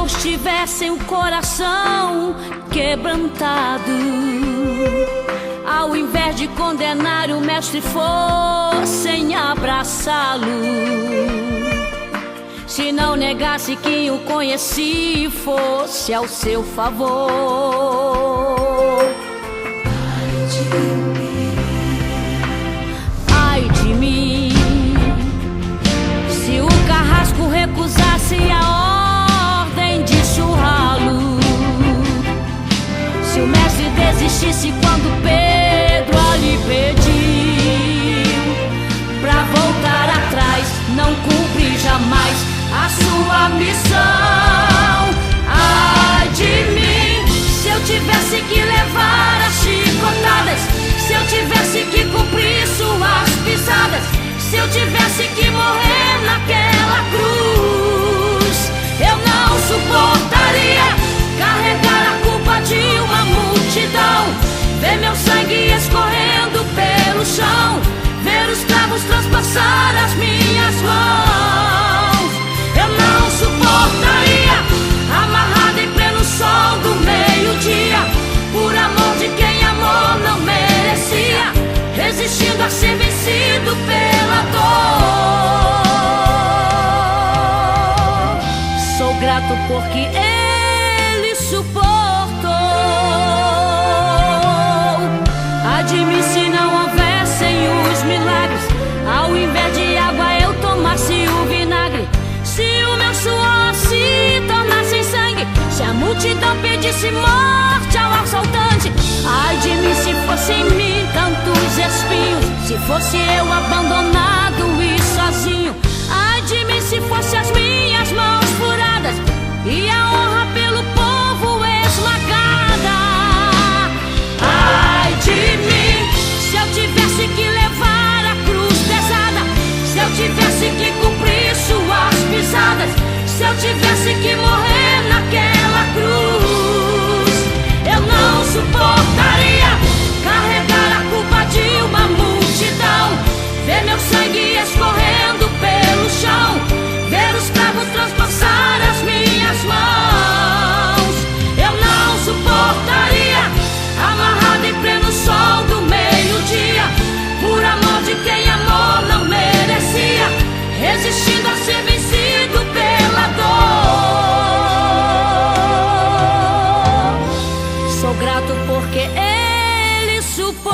Deus tivesse o coração quebrantado, ao invés de condenar, o mestre fosse abraçá-lo. Se não negasse que o conheci, fosse ao seu favor. Ai de mim, se o carrasco recusasse a ordem de churrá-lo, se o mestre desistisse quando Pedro ali pediu pra voltar atrás, não cumpre jamais a sua missão. Ai de mim, se eu tivesse que levar as chicotadas, se eu tivesse que cumprir suas pisadas, se eu tivesse que morrer naquela cruz, eu não suportaria carregar a culpa de uma multidão, ver meu sangue escorrendo pelo chão, ver os cravos transpassar as minhas mãos. Eu não suportaria, amarrado em pleno sol do meio-dia, por amor de quem amor não merecia, resistindo a ser vencido pela dor. Sou grato porque ele suportou. Admire se não houvessem os milagres, ao invés de água eu tomasse o vinagre, se o meu suor se tornasse em sangue, se a multidão pedisse morte ao assaltante. Ai de mim se fosse em mim tantos espinhos, se fosse eu abandonado e sozinho. Ai de mim se fosse as minhas mãos furadas e a honra pelo povo esmagada. Ai de mim, se eu tivesse que levar a cruz pesada, se eu tivesse que cumprir suas pisadas, se eu tivesse que morrer naquela cruz, eu não suportaria carregar a culpa de uma multidão, ver meu sangue escorrendo pelo chão, ver os cravos transpassar as minhas mãos. Eu não suportaria, amarrado em pleno sol do meio-dia, por amor de quem amor não merecia, resistindo a ser vencido pela dor. Sou grato porque ele suportou.